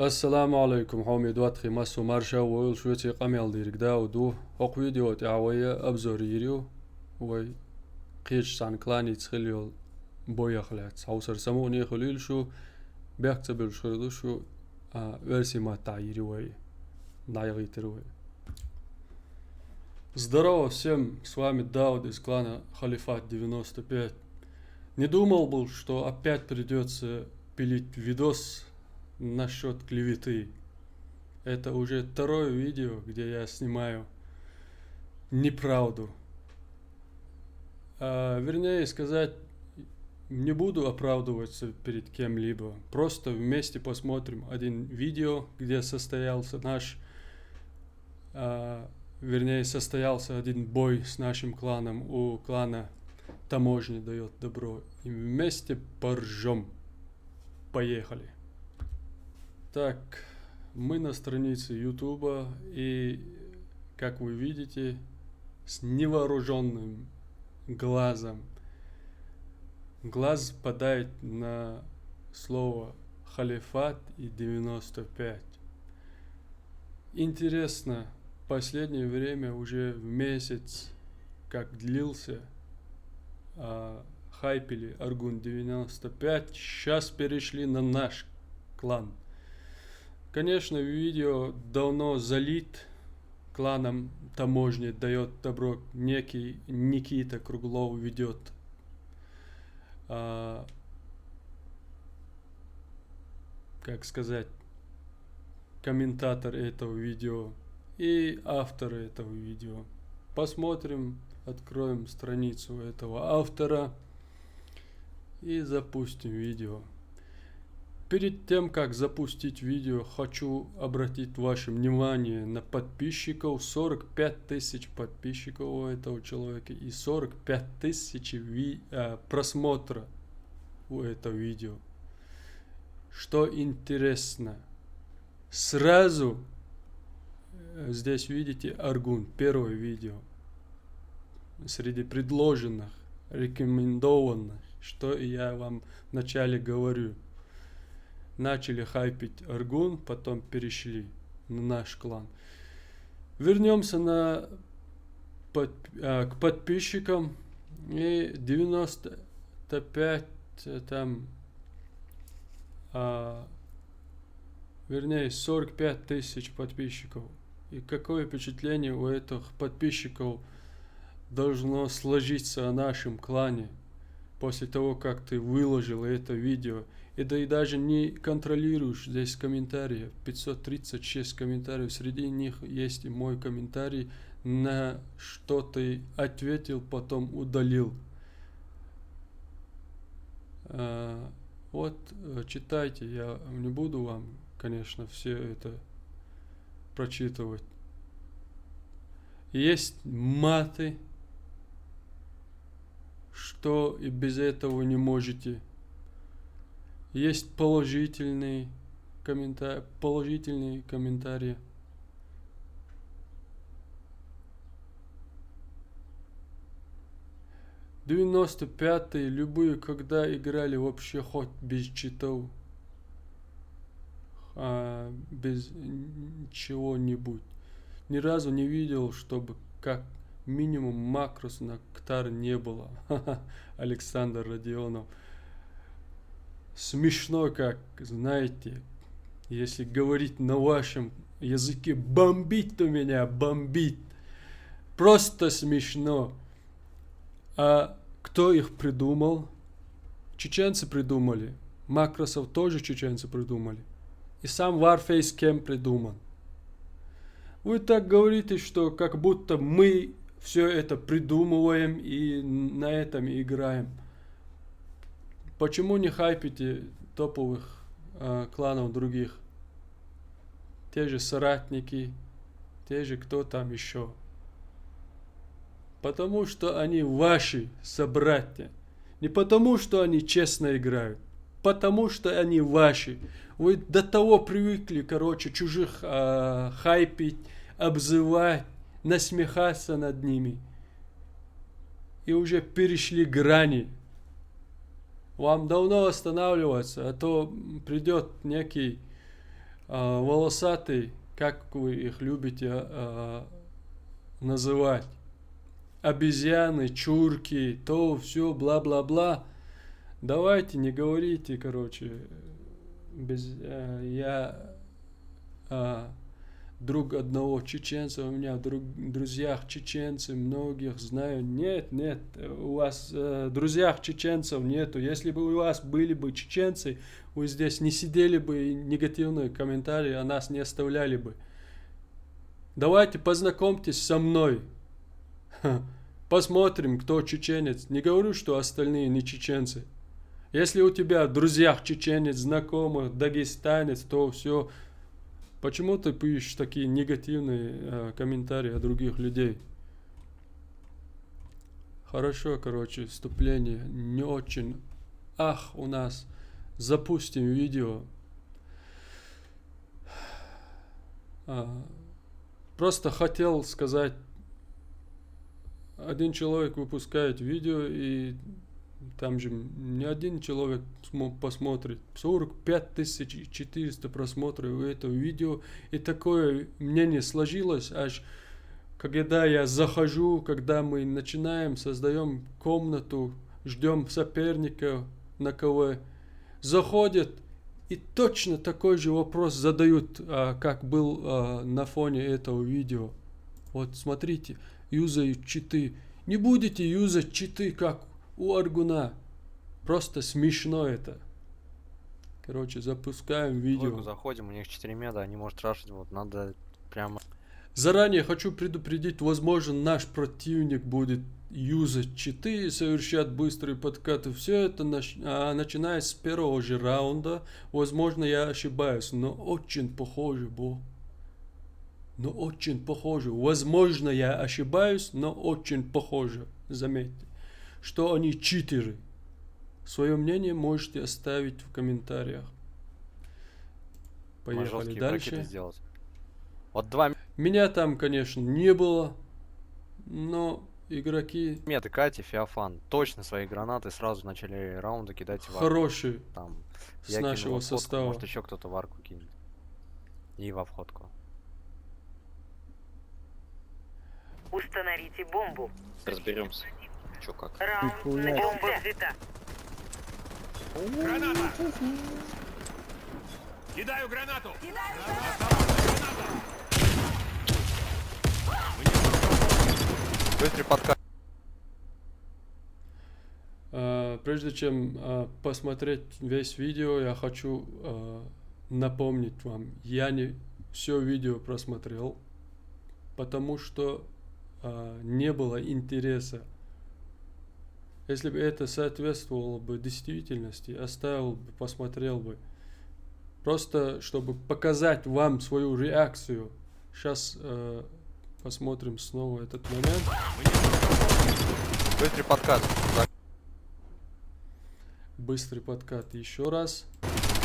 السلام عليكم حومي دواتخي ماسو مارشا ويل شويتي قميل ديرك داودو حق فيديو تعوية أبزور يريو وي قيش سان كلاني تخليول بويا خلات حوصر سموني خليل شو بيكتبل شردو شو версии ما تعيري وي نايغي تروي. Здорово всем, с вами Дауд из клана Халифат 95. Не думал был, что опять придется пилить видос насчет клеветы. Это уже второе видео, где я снимаю неправду. Вернее сказать, не буду оправдываться перед кем-либо. Просто вместе посмотрим один видео, где состоялся состоялся один бой с нашим кланом. У клана таможни дает добро. И вместе поржем. Поехали. Так, мы на странице Ютуба, и, как вы видите, с невооруженным глазом глаз падает на слово халифат и 95. Интересно, в последнее время уже месяц как длился, хайпили Аргун 95, сейчас перешли на наш клан. Конечно, видео давно залит кланом таможни, дает добро некий Никита Круглов, ведет как сказать, комментатор этого видео и автор этого видео. Посмотрим, откроем страницу этого автора и запустим видео. Перед тем, как запустить видео, хочу обратить ваше внимание на подписчиков. 45 тысяч подписчиков у этого человека и 45 тысяч просмотров у этого видео. Что интересно, сразу здесь видите Аргун, первое видео. Среди предложенных, рекомендованных, что я вам вначале говорю. Начали хайпить Аргун, потом перешли на наш клан. Вернемся к подписчикам. И 95 там, вернее 45 тысяч подписчиков. И какое впечатление у этих подписчиков должно сложиться о нашем клане после того, как ты выложил это видео. И даже не контролируешь здесь комментарии. 536 комментариев. Среди них есть и мой комментарий, на что ты ответил, потом удалил. Вот, читайте. Я не буду вам, конечно, все это прочитывать. Есть маты, что и без этого не можете. Есть положительные комментарии. В 95-е любые, когда играли вообще хоть без читов, без чего-нибудь. Ни разу не видел, чтобы как минимум макрос на ктар не было. Александр Родионов. Смешно, как, знаете, если говорить на вашем языке, бомбит у меня, бомбит. Просто смешно. А кто их придумал? Чеченцы придумали. Макросов тоже чеченцы придумали. И сам Warface кем придуман. Вы так говорите, что как будто мы все это придумываем и на этом играем. Почему не хайпите топовых кланов других? Те же соратники, те же кто там еще. Потому что они ваши собратья. Не потому что они честно играют. Потому что они ваши. Вы до того привыкли, чужих хайпить, обзывать, насмехаться над ними. И уже перешли грани. Вам давно останавливаться, а то придет некий волосатый, как вы их любите называть, обезьяны, чурки, то все, бла-бла-бла. Давайте не говорите, короче, я друг одного чеченца, у меня в друзьях чеченцы, многих знаю. Нет, у вас друзьях чеченцев нету. Если бы у вас были бы чеченцы, вы здесь не сидели бы и негативные комментарии о нас не оставляли бы. Давайте познакомьтесь со мной. Посмотрим, кто чеченец. Не говорю, что остальные не чеченцы. Если у тебя в друзьях чеченец, знакомых, дагестанец, то все. Почему ты пишешь такие негативные комментарии о других людей? Хорошо, короче, вступление не очень. У нас. Запустим видео. Просто хотел сказать, один человек выпускает видео, и там же не один человек посмотрит. 45 400 просмотров у этого видео. И такое мнение сложилось, аж когда я захожу, когда мы начинаем, создаем комнату, ждем соперника на КВ. Заходят и точно такой же вопрос задают, как был на фоне этого видео. Вот смотрите, юзают читы. Не будете юзать читы, как у Аргуна. Просто смешно это. Короче, запускаем видео. Заходим, у них 4 меда, они могут рашить, вот надо прямо... Заранее хочу предупредить, возможно, наш противник будет юзать читы, совершать быстрые подкаты. Все это начиная с первого же раунда. Возможно, я ошибаюсь, но очень похоже, но очень похоже. Возможно, я ошибаюсь, но очень похоже. Заметьте, что они читеры. Свое мнение можете оставить в комментариях. Поехали дальше. Вот 2 Меня там, конечно, не было, но игроки... Меты, Кати, Феофан. Точно свои гранаты сразу начали раунда кидать в арку. Хорошие Там, с нашего входку, состава. Может, еще кто-то в арку кинет. И во входку. Установите бомбу. Разберемся. Чё как. Раунд на бомба взята. Граната! Кидаю гранату! Быстрый подкат. Прежде чем посмотреть весь видео, я хочу напомнить вам, я не все видео просмотрел, потому что не было интереса. Если бы это соответствовало бы действительности, оставил бы, посмотрел бы. Просто чтобы показать вам свою реакцию. Сейчас посмотрим снова этот момент. Быстрый подкат. Быстрый подкат еще раз.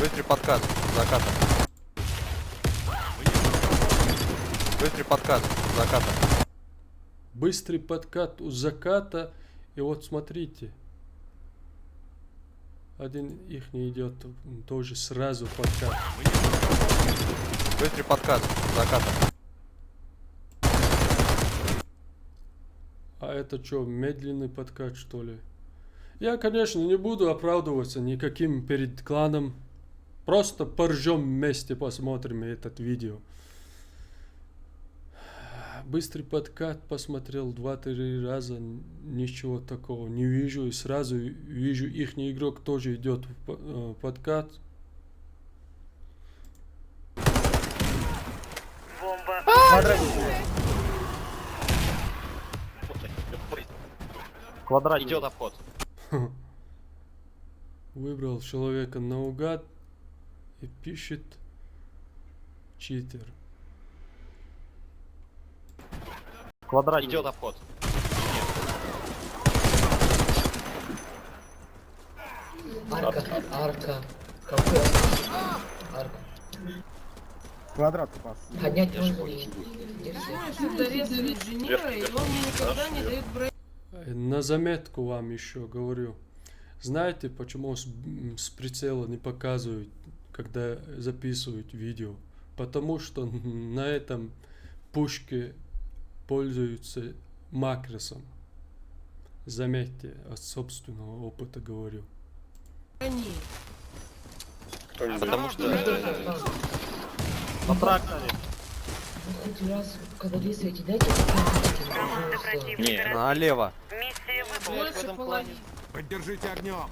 Быстрый подкат. Заката. Быстрый подкат. Заката. Быстрый подкат у заката. И вот смотрите. Один их не идет, тоже сразу подкат. Быстрый подкат. Заката. А это что, медленный подкат, что ли? Я, конечно, не буду оправдываться никаким перед кланом. Просто поржем вместе, посмотрим этот видео. Быстрый подкат посмотрел 2-3 раза, ничего такого не вижу. И сразу вижу, ихний игрок тоже идет в подкат. Бомба. Квадрат. Идет обход. Выбрал человека наугад и пишет читер. Квадрат. Идет обход. Арка. Какой арка? Квадрат спас. Поднять можно ли? Зарезали инженера, и он мне никогда не дает брать. На заметку вам еще говорю. Знаете, почему с прицела не показывают, когда записывают видео? Потому что на этом пушке пользуются макросом. Заметьте, от собственного опыта говорю. Они. Потому что... На тракторе. Ну, хоть раз, когда действуете, дайте какие-нибудь, Команда пожалуйста. противника. Налево. Миссия выполнена. Больше половины. Поддержите огнем.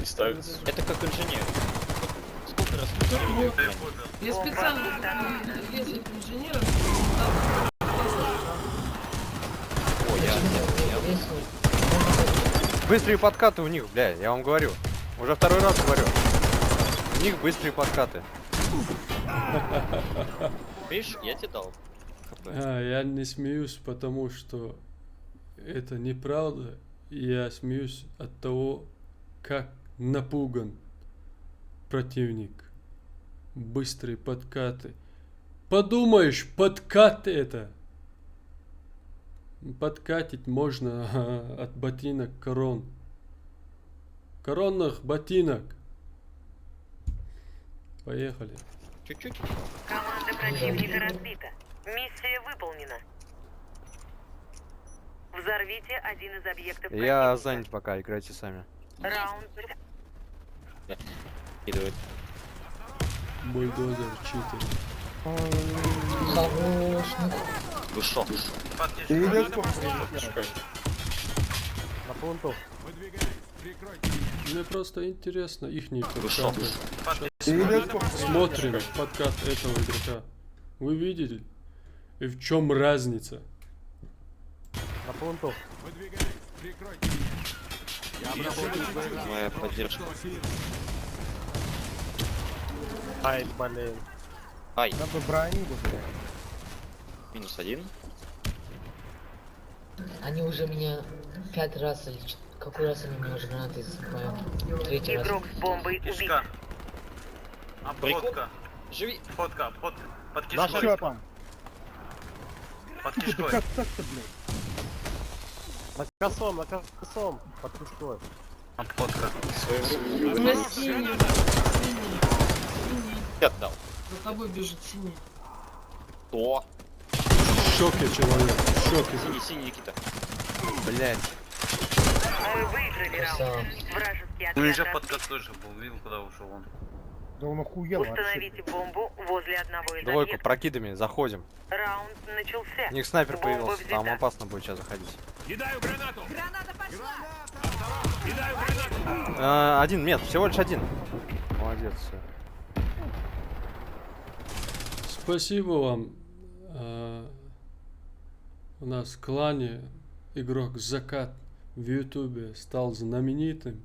И ставится. Это как инженер. Сколько раз Я специально лезу к инженерам. Быстрые подкаты у них, бля, я вам говорю. Уже второй раз говорю. У них быстрые подкаты. Видишь, я тебе дал. Я не смеюсь, потому что это неправда. Я смеюсь от того, как напуган противник. Быстрые подкаты. Подумаешь, подкаты это. Подкатить можно от ботинок корон. Коронных ботинок. Поехали. Чуть-чуть. Команда противника разбита. Миссия выполнена. Взорвите один из объектов Я противника. занят пока, играйте сами. Раунд. Кидывает. Бульдозер, читер. Хорош, ну, Вы шо? На планту. Мне просто интересно ихние Вы шо? подкаты. Смотрим подкат этого игрока. Вы видели? И в чем разница? На планту. Моя поддержка. Ай, блин. Ай, Надо брони бы. -1. они уже меня 5 раз или какой раз они меня уже гранаты засыпают? 3-й раз. Игрок с бомбой убит. Обходка. Живи. Фотка, под На кишкой. что там? Под кишкой. Как так-то, блядь? На косом, под кишкой. Фотка. На синий. Я отдал. За тобой бежит синий. Кто? В шоке человек, в шоке. Синий, Никита. Блять. Мы выиграли раунд. Красава. Вражеский Ну уже отряд под разбит. косой же был, видел, куда ушел он. Да он охуел вообще. Установите бомбу возле одного из Двойку объектов. прокидами, заходим. Раунд начался. У них снайпер Бомба появился, там взята. опасно будет сейчас заходить. Кидаю гранату! Один, нет, всего лишь один. Молодец. Всё. Спасибо вам. У нас в клане игрок Закат в Ютубе стал знаменитым.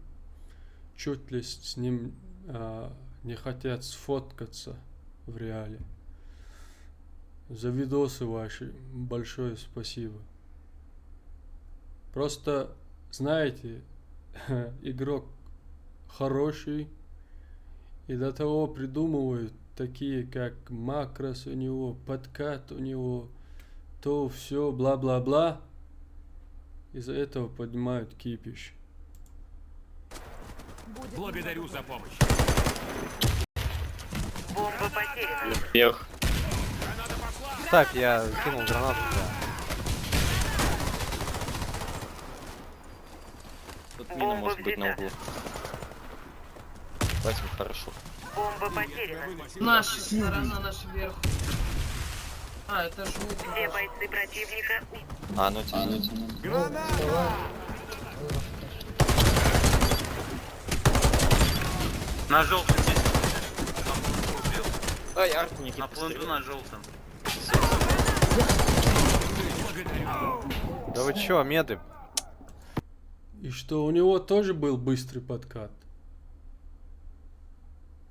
Чуть ли с ним не хотят сфоткаться в реале. За видосы ваши большое спасибо. Просто, знаете, игрок хороший, и до того придумывают такие, как макрос у него, подкат у него, то все, бла-бла-бла. Из-за этого поднимают кипиш. Благодарю за помощь. Бомба потеряна. Вверх. Ставь, я кинул гранату. Тут мина Бомба может быть на взята. углу. Возьми, хорошо. Бомба потеряна. Наша сторона, наш вверх. А, это же Все бойцы противника А, ну тебе. Ну, давай. На желтом здесь. Убил. Ай, арку Никита. На планду на желтом. Да вы чё, меды? И что, у него тоже был быстрый подкат?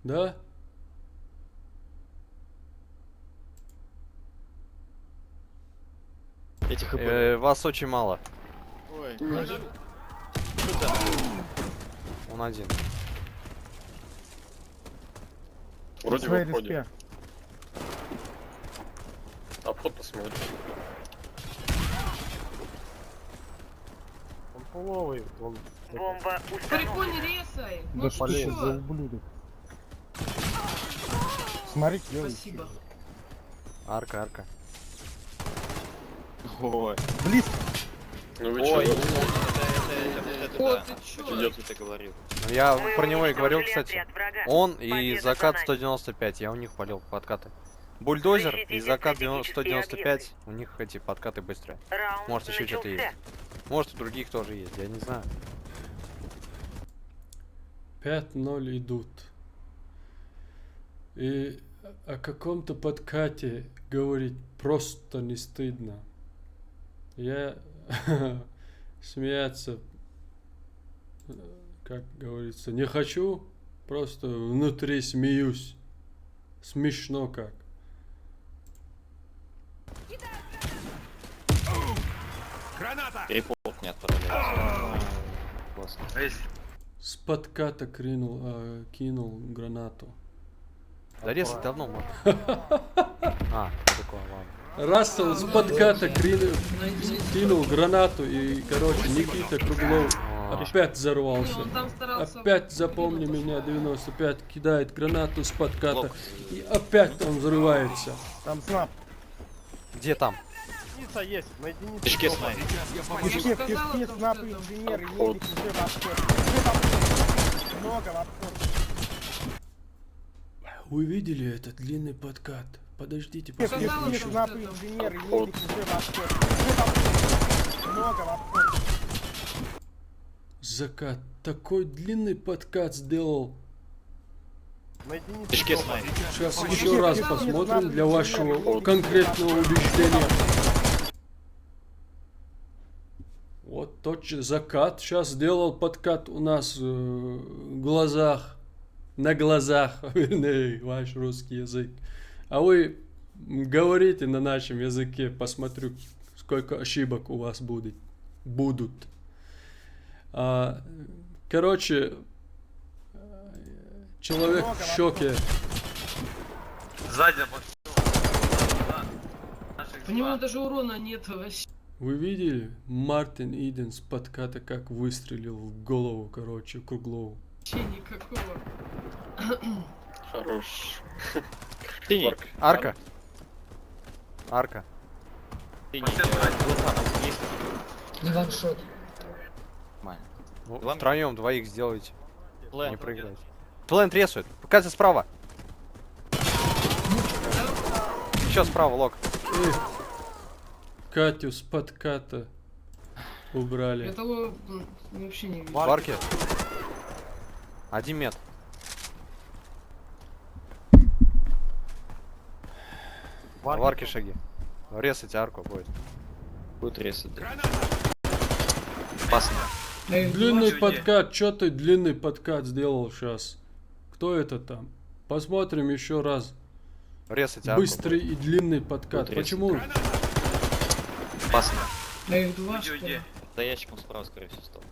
Да? Этих хп. Вас очень мало. Ой, Он один. вроде Своей в обходе. респе. Обход посмотри. Он половый, он... бомба установлена. Прикольно резай. Да Ну блин, что? за ублюдок. Смотрите, делайте. Спасибо. Арка, арка. Ой. Близко. Ну вы Ой, чё? О, да. ты чё? Идёт. Ты говорил. Ну, я Мы про него и говорил, уничтожили кстати. отряд врага. Он и Победа закат за нами. 195, я у них полил подкаты. Бульдозер и Защитите закат стратегические 195, у них эти подкаты быстрые. Раунд Может еще что-то начался. есть. Может у других тоже есть, я не знаю. 5-0 идут. И о каком-то подкате говорить просто не стыдно. Я смеяться, как говорится, не хочу, просто внутри смеюсь. Смешно как. Граната! Перепот не отправляется. Классно. А если- С подката кинул гранату. Да резать давно можно. А, такое, ладно. Рассел с подката кинул гранату и, короче, Никита Круглов опять Не, взорвался. он там старался... Опять запомни меня, 95 кидает гранату с подката Лок. и опять он взрывается. Там снап. Где там? Единица есть. На единице. Пешке топ. снайпер. В Я пешке, же в сказала, пешке что снапы, это- инженеры, Обход. медики, уже в обход. Много в обход. Вы видели этот длинный подкат? Подождите, В посмотрите. Сказала, пешке что снапы, это- инженеры, Обход. медики, уже в обход. Уже в обход. Много в обход. Закат. Такой длинный подкат сделал. На единице. Пешке топ. снайпер. Сейчас еще раз посмотрим для вашего конкретного убеждения. Вот тот же закат сейчас сделал подкат у нас в глазах. На глазах, вернее, ваш русский язык. А вы говорите на нашем языке, посмотрю, сколько ошибок у вас будут. Короче, человек в шоке. Сзади пошел. Да. Наших По нему два. даже урона нет вообще. Вы видели? Мартин Иден с подката как выстрелил в голову, короче, Круглову. Вообще никакого. Хорош. Синий. Марк. Арка. Арка. Синий. Пошли брать. Глаза там есть. Не ваншот. Нормально. Ну, Два втроем двоих сделайте. Плэн. Не проиграйте. Плент рисует. Кажется, справа. Еще справа, лок. Катю с подката убрали. Я того вообще не вижу. Варки. 1 мет. Варки шаги. Резайте арку будет. Будет резать. да. Граната! Опасно. Длинный Два. подкат, что ты длинный подкат сделал сейчас? Кто это там? Посмотрим еще раз. Резайте арку. Быстрый и длинный подкат. Будет резать. Почему? Опасно. А их два, Уйди, что уйди. ли? За ящиком справа, скорее всего, стал.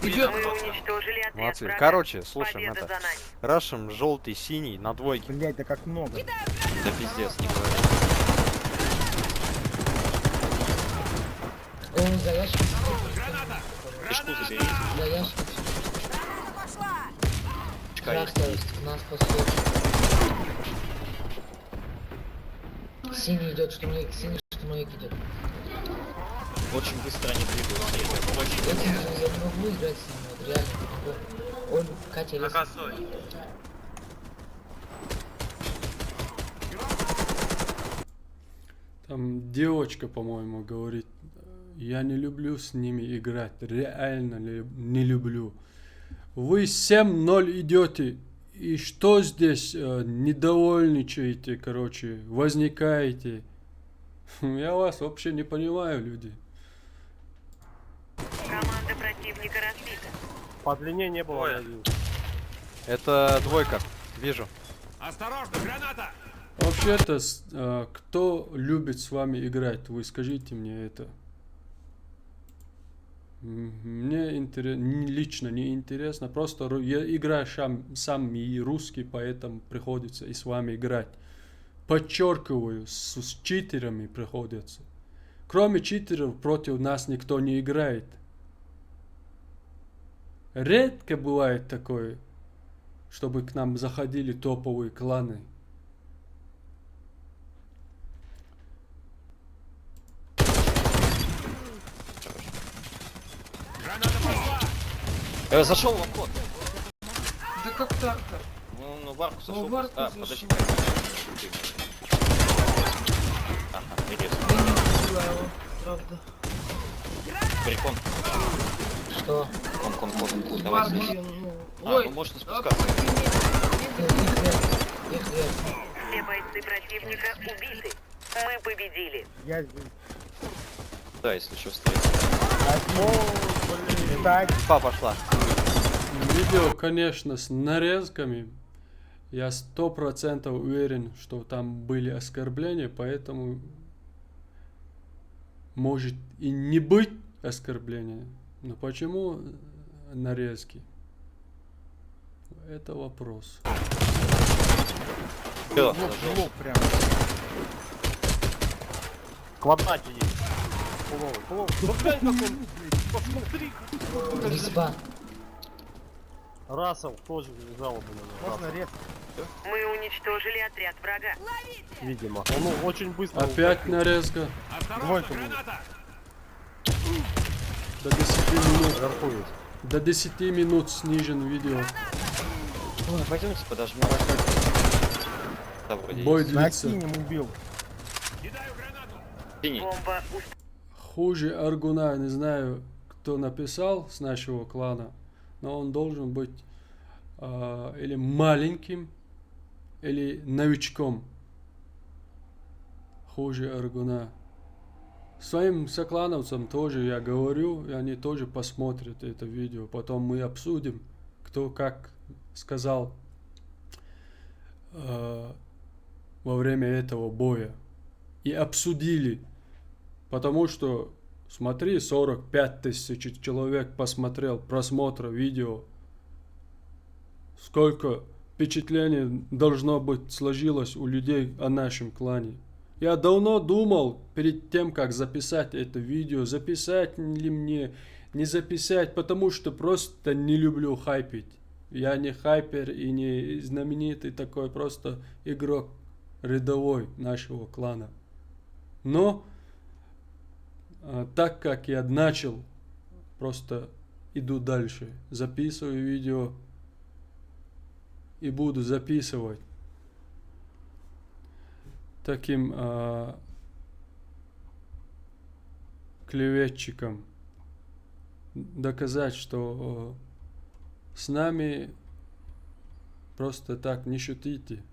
Идет. Мы уничтожили отряд Молодцы. врага. Короче, слушаем Победа это. за нами. Рашем желтый, синий на двойке. Блять, да как много. Да пиздец, не говори. Он за ящик. Пешку забери. За ящик. Пешка есть. Трактор нас после. Синий идет, штурмовик, синий штурмовик идет. Очень быстро они двигаются. Это очень Я не могу играть с ним, вот реально не могу. Он, Катя, На лес. косой. Там девочка, по-моему, говорит, я не люблю с ними играть, реально не люблю. Вы 7-0 идете, и что здесь недовольничаете, короче, возникаете? Я вас вообще не понимаю, люди. Команда противника разбита. По длине не было. Ой. на единице. Это двойка. Вижу. Осторожно, граната! Вообще-то, кто любит с вами играть, вы скажите мне это. Мне лично не интересно, просто я играю сам и русский, поэтому приходится и с вами играть. Подчеркиваю, с читерами приходится. Кроме читеров против нас никто не играет. Редко бывает такое. чтобы к нам заходили топовые кланы. Зашел в обход. Да как так-то? Ну, в арку зашел. в арку Подожди. зашел. Ага, интересно. Я не видела его, правда. Прикон. Что? Кон. В Давай арке, слезай. ну, А, ой, ну можно а, спускаться. Их вверх. Все бойцы противника убиты. Мы победили. Я здесь. Да, если что, встретим. Блин. Так, Инфа пошла. Видео, конечно, с нарезками. Я 100% уверен, что там были оскорбления, поэтому может и не быть оскорбления. Но почему нарезки? Это вопрос. Всё, блок прям. В квадрате есть. Половый. Ну глянь, как он, посмотри. Респа. Рассел тоже жалобы на него. Можно резко. Мы уничтожили отряд врага. Видимо. Он очень быстро. Опять нарезка. Двойка Осторожно, граната! До 10 минут. наверху есть. До 10 минут снижен видео. Ой, пойдемте подожмем. Да, вроде Бой есть. На длится. синем убил. Кидаю гранату! Синий. Бомба Хуже Аргуна, не знаю, кто написал с нашего клана, но он должен быть или маленьким, или новичком. Хуже Аргуна. Своим соклановцам тоже я говорю, и они тоже посмотрят это видео. Потом мы обсудим, кто как сказал во время этого боя. И обсудили. Потому что, смотри, 45 тысяч человек посмотрел просмотра видео. Сколько впечатлений должно быть сложилось у людей о нашем клане. Я давно думал, перед тем, как записать это видео, записать ли мне, не записать, потому что просто не люблю хайпить. Я не хайпер и не знаменитый такой, просто игрок рядовой нашего клана. Но так как я начал, просто иду дальше, записываю видео и буду записывать таким клеветчиком, доказать, что с нами просто так не шутите.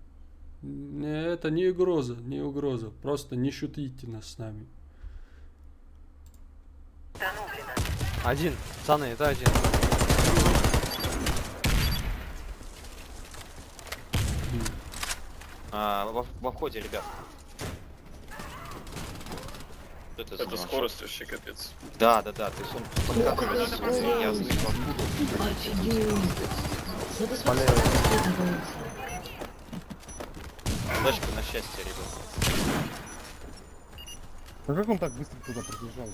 Это не угроза, просто не шутите с нами. установлена. Один. Пацаны, это один. Во входе, ребят. Что это за Это машина? скорость вообще капец. Да. То есть он подкатывается, я знаю, Надо смотреть. Удачка на счастье, ребят. А как он так быстро туда пробежал?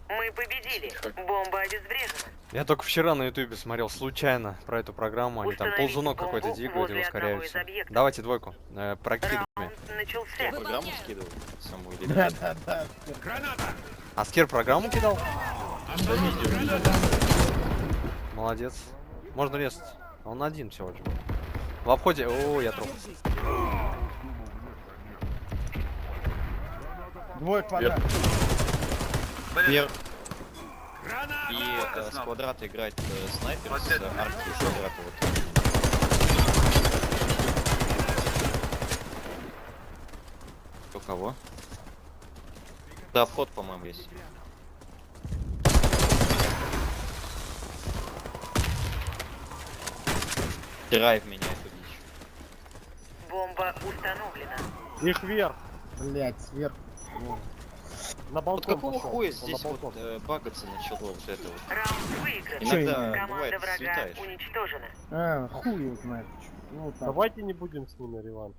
Мы победили. Бомба обезврежена. Я только вчера на ютубе смотрел случайно про эту программу. Они там Установить ползунок бомбу какой-то двигают и возле одного ускоряются. из объектов. Давайте двойку. Прокидываем. Раунд начался. Программу скидывал саму или Да. Граната! Аскер программу кидал? Молодец. Можно резать. Он один всего лишь. В обходе. О, я труп. Двое квадрат. Вверх. Граната! И с квадрата играть снайпер с арки с квадрата. Вот. У кого? Да, вход, по-моему, есть. Драйв меня эту дичь. Бомба установлена. Их вверх. Блять, сверху. На Вот балкон какого пошел. хуя Он на здесь балкон. вот багаться начало вот это вот? Раунд выигран. Иногда Команда бывает, врага слетаешь. уничтожена. А, хуй его знает. Ну, так. Давайте не будем с ними реванш.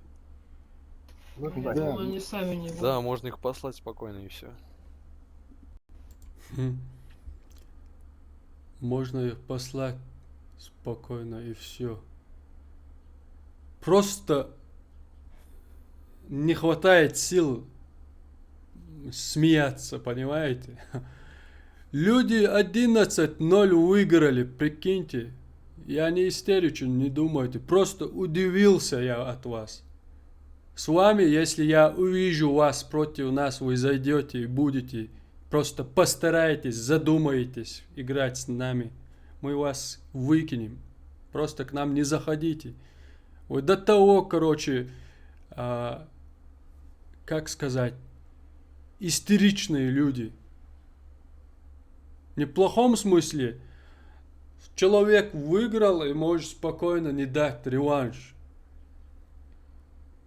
Ну, Да. да. Они сами не Да, можно их послать спокойно и все. Можно их послать спокойно и все. просто не хватает сил смеяться, понимаете? Люди 11-0 выиграли, прикиньте. Я не истеричу, не думайте. Просто удивился я от вас. С вами, если я увижу вас против нас, вы зайдете и будете. Просто постарайтесь, задумайтесь играть с нами. Мы вас выкинем. Просто к нам не заходите. Вы до того, короче, как сказать, истеричные люди. Не в плохом смысле. Человек выиграл и может спокойно не дать реванш.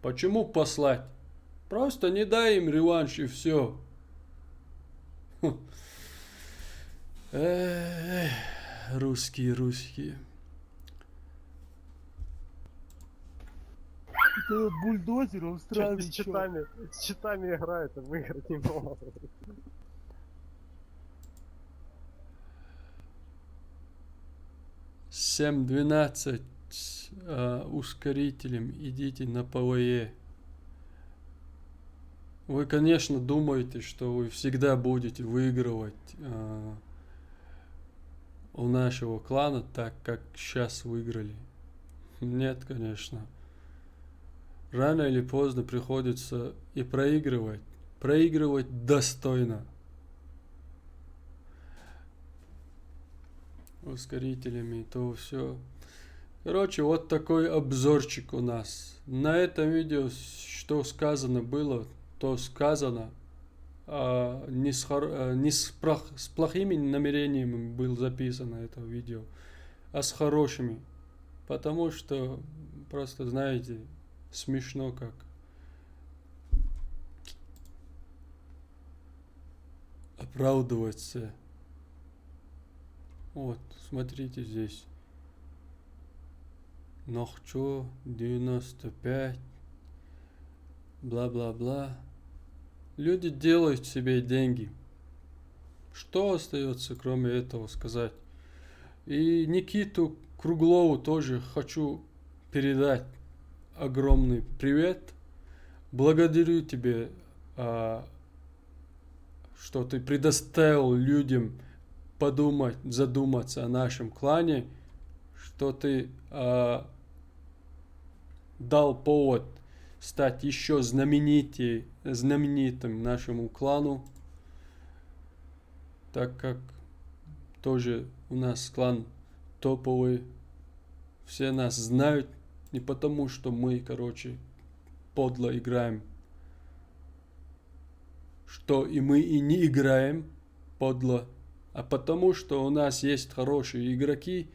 Почему послать? Просто не дай им реванш и все. Русские. Это бульдозер, он Чё, странный. с читами играет, а выиграть не мог. 7-12 ускорителем идите на ПВЕ. Вы, конечно, думаете, что вы всегда будете выигрывать у нашего клана так, как сейчас выиграли. Нет, конечно. Рано или поздно приходится и проигрывать. Проигрывать достойно. Ускорителями, то все. Короче, вот такой обзорчик у нас. На этом видео, что сказано было, то сказано. Не с плохими намерениями было записано это видео, а с хорошими. Потому что, просто, знаете, смешно как. Оправдываться. Вот, смотрите здесь. Нохчо 95. Бла-бла-бла. Люди делают себе деньги. Что остается, кроме этого, сказать? И Никиту Круглову тоже хочу передать огромный привет. Благодарю тебя, что ты предоставил людям задуматься о нашем клане, что ты дал повод стать еще знаменитым нашему клану, так как тоже у нас клан топовый, все нас знают, не потому что мы, короче, подло играем, что и мы и не играем подло, а потому что у нас есть хорошие игроки,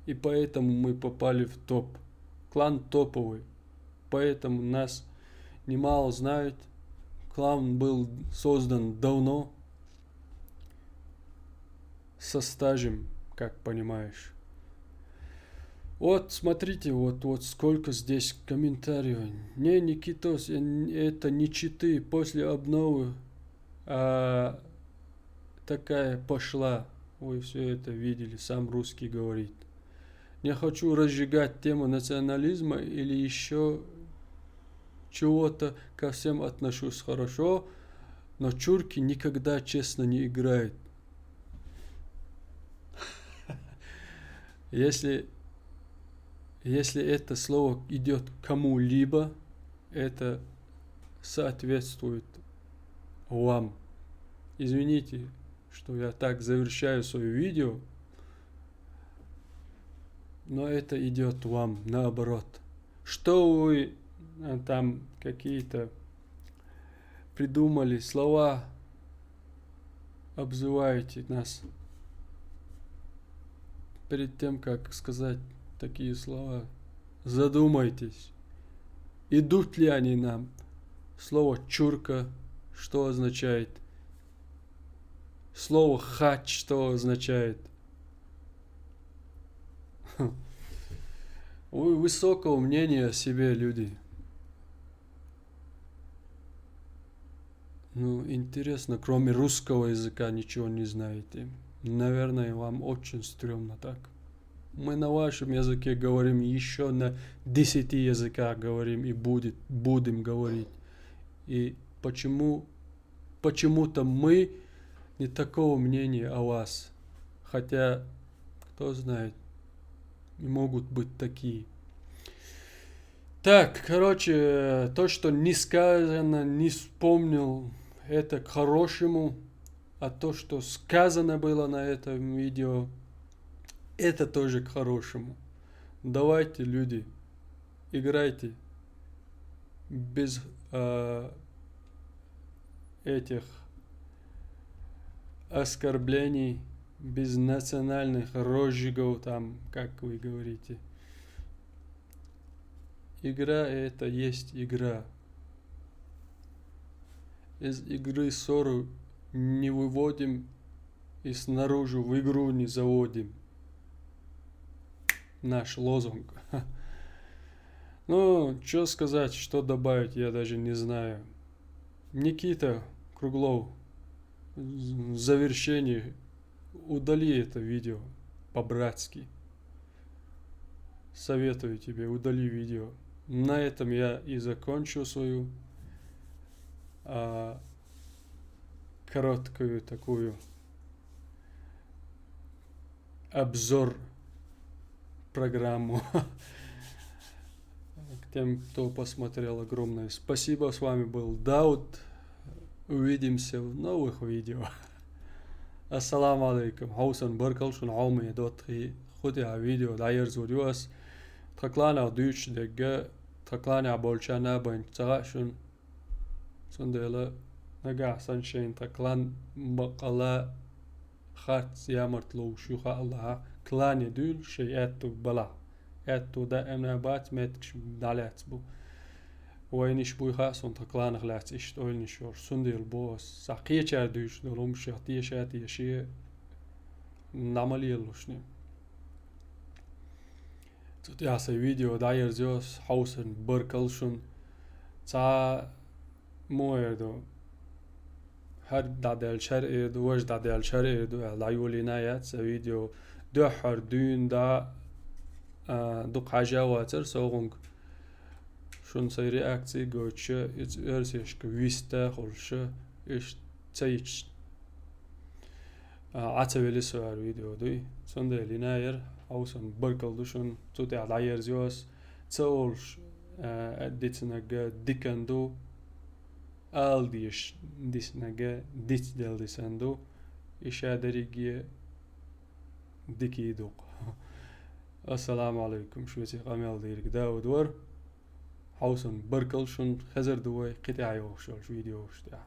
и поэтому мы попали в топ. Клан топовый, поэтому нас немало знают. Клан был создан давно, со стажем, как понимаешь. Вот, смотрите, вот сколько здесь комментариев. Не, Никитос, это не читы. После обновы такая пошла. Вы все это видели, сам русский говорит. Не хочу разжигать тему национализма или еще чего-то, ко всем отношусь хорошо, но чурки никогда честно не играют. Если это слово идет кому-либо, это соответствует вам. Извините, что я так завершаю свое видео, но это идет вам наоборот. Что вы там какие-то придумали слова, обзываете нас перед тем, как сказать такие слова, задумайтесь, идут ли они нам. Слово чурка, что означает? Слово хач, что означает? Вы высокого мнения о себе, люди. Ну, интересно, кроме русского языка ничего не знаете. Наверное, вам очень стрёмно так. Мы на вашем языке говорим, еще на 10 языках говорим и будем говорить. И почему-то мы не такого мнения о вас. Хотя, кто знает, и могут быть такие. Так, короче, то, что не сказано, не вспомнил, это к хорошему. А то, что сказано было на этом видео, это тоже к хорошему. Давайте, люди, играйте без этих оскорблений, без национальных розжигов, там, как вы говорите. Игра это есть игра. Из игры ссору не выводим и снаружи в игру не заводим. Наш лозунг. Ну, что сказать, что добавить, я даже не знаю. Никита Круглов, в завершении удали это видео по-братски. Советую тебе, удали видео. На этом я и закончу свою короткую такую обзор программу. К тем, кто посмотрел, огромное спасибо. С вами был Дауд. Увидимся в новых видео. Ассаламу алейкум. Хаусан баркалшун аумы дотхи خودها فيديو داير زوديوس تقلانا دوش دقة تقلانا بولشانا بين تغاشون سندلا نقع سنشين تقلان بقلا خات يامرت لو شوخا الله كلاني دول شيئاتو بلا اتو دائما بات متكش دالات بو وينش بوي خاصون تقلان غلات اشت اولني شور سندل بوس ساقية چار دوش دولوم شهتية شاتية شيء نعمل يلوشني Тут я се видео да јерзиос хаусен бъркълшун ца моедо هر دادل شرعي دوش دادل شرعي دو لا يولينايات سا فيديو دو حردون دا دو قاجا واتر سوغنگ شون سي رياكسي گوچ ات ارسيش كويستا خلش اش تسيش عتبلي سوار فيديو دوي سنده ليناير اوسن بركلدوشن توتي على يرزيوس تسولش اديتناga dikando aldiyش disnaga dit deldisando işaderigiye dikiduk. Assalamu alaikum شوتي قامل ديرك داود ور حوسن بركلشن خزر دوي قطعي وشول فيديو وشتاع